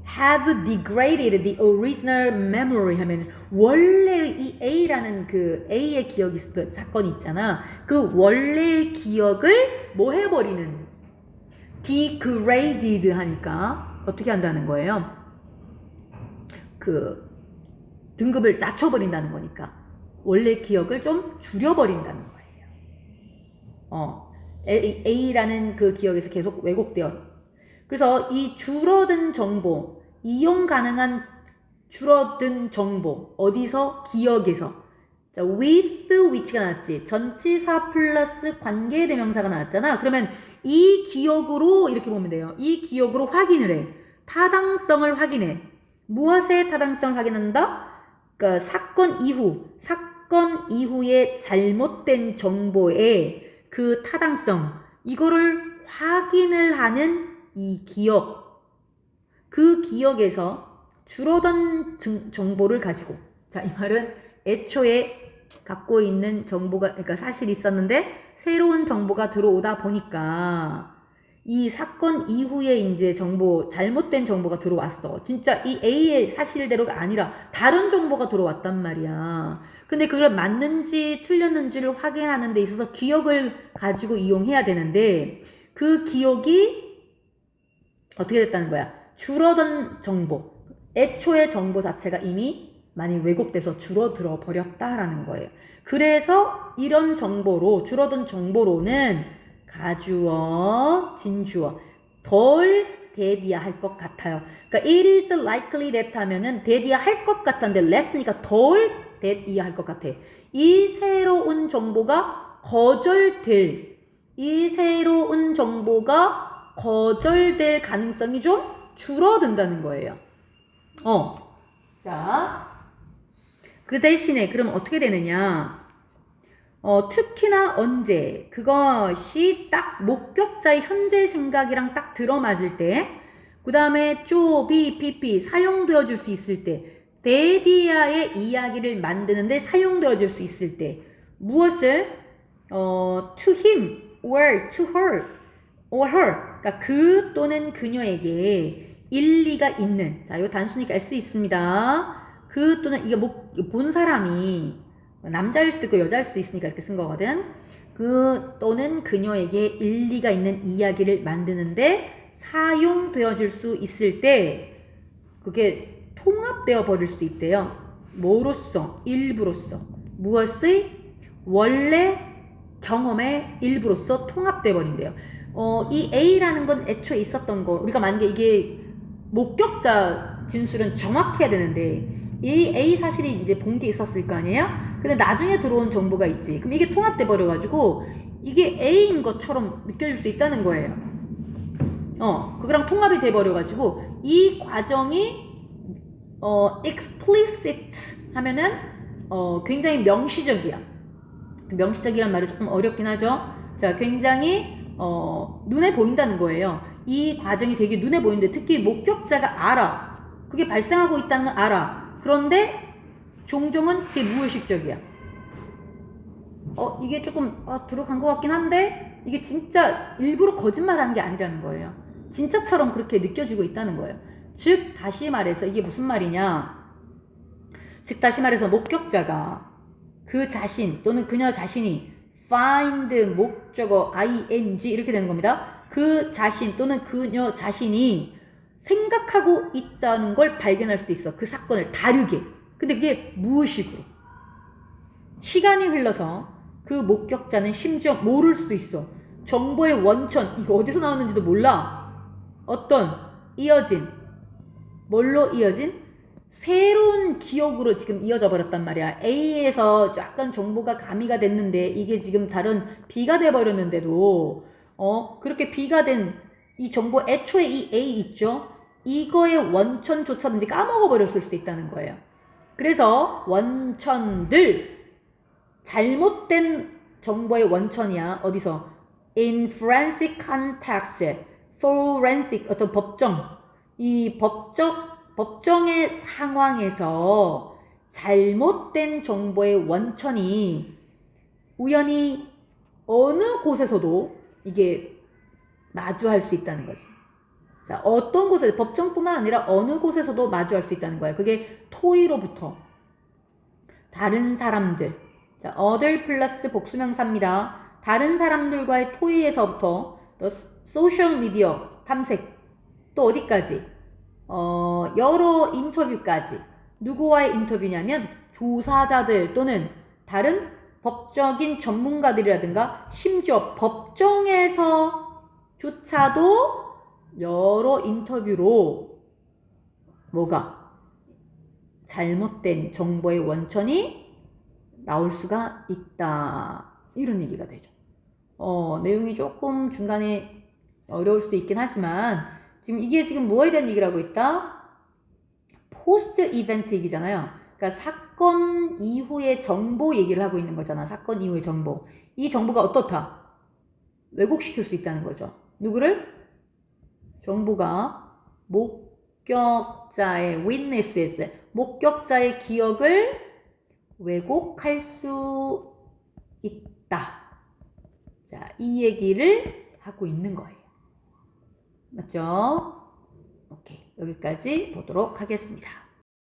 have degraded the original memory 하면 원래 이 A라는 그 A의 기억이 그 사건이 있잖아. 그 원래의 기억을 뭐 해버리는 degraded 하니까 어떻게 한다는 거예요? 그 등급을 낮춰버린다는 거니까 원래 기억을 좀 줄여버린다는 거예요. A라는 그 기억에서 계속 왜곡되어. 그래서 이 줄어든 정보, 이용 가능한 줄어든 정보, 어디서? 기억에서. 자, with which가 나왔지. 전치사 플러스 관계대명사가 나왔잖아. 그러면 이 기억으로 이렇게 보면 돼요. 이 기억으로 확인을 해. 타당성을 확인해. 무엇의 타당성을 확인한다? 그러니까 사건 이후에 잘못된 정보의 그 타당성, 이거를 확인을 하는 이 기억, 그 기억에서 줄어든 정보를 가지고, 자, 이 말은 애초에 갖고 있는 정보가, 그러니까 사실이 있었는데 새로운 정보가 들어오다 보니까 이 사건 이후에 이제 잘못된 정보가 들어왔어. 진짜 이 A의 사실대로가 아니라 다른 정보가 들어왔단 말이야. 근데 그걸 맞는지 틀렸는지를 확인하는 데 있어서 기억을 가지고 이용해야 되는데 그 기억이 어떻게 됐다는 거야? 줄어든 정보. 애초의 정보 자체가 이미 많이 왜곡돼서 줄어들어 버렸다라는 거예요. 그래서 이런 정보로, 줄어든 정보로는 가주어, 진주어, 덜 대디야 할 것 같아요. 그러니까 it is likely that 하면은 대디야 할 것 같은데 less니까 덜 대디야 할 것 같아. 이 새로운 정보가 거절될 가능성이 좀 줄어든다는 거예요. 자, 그 대신에 그럼 어떻게 되느냐? 특히나 언제 그것이 딱 목격자의 현재 생각이랑 딱 들어맞을 때, 그 다음에 쪼비 피피 사용되어질 수 있을 때, 데디아의 이야기를 만드는데 사용되어질 수 있을 때 무엇을 to him or to her or her, 그러니까 그 또는 그녀에게 일리가 있는, 자, 요 단수니까 s 있습니다. 그 또는 이게 본 사람이 남자일 수도 있고 여자일 수도 있으니까 이렇게 쓴 거거든. 그 또는 그녀에게 일리가 있는 이야기를 만드는데 사용되어질 수 있을 때 그게 통합되어 버릴 수도 있대요. 뭐로써? 일부로써. 무엇의? 원래 경험의 일부로써 통합되어 버린대요. 이 A라는 건 애초에 있었던 거, 우리가 만약에 이게 목격자 진술은 정확해야 되는데 이 A 사실이 이제 본 게 있었을 거 아니에요? 근데 나중에 들어온 정보가 있지. 그럼 이게 통합돼 버려가지고 이게 A인 것처럼 느껴질 수 있다는 거예요. 그거랑 통합이 돼 버려가지고 이 과정이 explicit 하면은 굉장히 명시적이야. 명시적이란 말이 조금 어렵긴 하죠. 자, 굉장히 눈에 보인다는 거예요. 이 과정이 되게 눈에 보이는데 특히 목격자가 알아. 그게 발생하고 있다는 건 알아. 그런데 종종은 그게 무의식적이야. 이게 조금 들어간 것 같긴 한데 이게 진짜 일부러 거짓말하는 게 아니라는 거예요. 진짜처럼 그렇게 느껴지고 있다는 거예요. 즉 다시 말해서 이게 무슨 말이냐? 즉 다시 말해서 목격자가 그 자신 또는 그녀 자신이 find 목적어 ing 이렇게 되는 겁니다. 그 자신 또는 그녀 자신이 생각하고 있다는 걸 발견할 수도 있어. 그 사건을 다르게. 근데 그게 무의식으로. 시간이 흘러서 그 목격자는 심지어 모를 수도 있어. 정보의 원천, 이거 어디서 나왔는지도 몰라. 어떤 이어진, 뭘로 이어진? 새로운 기억으로 지금 이어져 버렸단 말이야. A에서 약간 정보가 가미가 됐는데 이게 지금 다른 B가 돼버렸는데도 그렇게 B가 된 이 정보, 애초에 이 A 있죠? 이거의 원천조차도 이제 까먹어버렸을 수도 있다는 거예요. 그래서 원천들, 잘못된 정보의 원천이야. 어디서? In forensic context, forensic, 어떤 법정, 이 법정의 상황에서 잘못된 정보의 원천이 우연히 어느 곳에서도 이게 마주할 수 있다는 거지. 자, 어떤 곳에, 법정뿐만 아니라 어느 곳에서도 마주할 수 있다는 거야. 그게 토의로부터 다른 사람들, 자, other 플러스 복수명사입니다. 다른 사람들과의 토의에서부터 또 소셜 미디어 탐색, 또 어디까지? 여러 인터뷰까지. 누구와의 인터뷰냐면 조사자들 또는 다른 법적인 전문가들이라든가 심지어 법정에서조차도 여러 인터뷰로 뭐가? 잘못된 정보의 원천이 나올 수가 있다. 이런 얘기가 되죠. 내용이 조금 중간에 어려울 수도 있긴 하지만 지금 이게 지금 뭐에 대한 얘기를 하고 있다? 포스트 이벤트 얘기잖아요. 그러니까 사건 이후의 정보 얘기를 하고 있는 거잖아. 사건 이후의 정보. 이 정보가 어떻다? 왜곡시킬 수 있다는 거죠. 누구를? 정보가 목격자의 witnesses, 목격자의 기억을 왜곡할 수 있다. 자, 이 얘기를 하고 있는 거예요. 맞죠? 오케이. 여기까지 보도록 하겠습니다.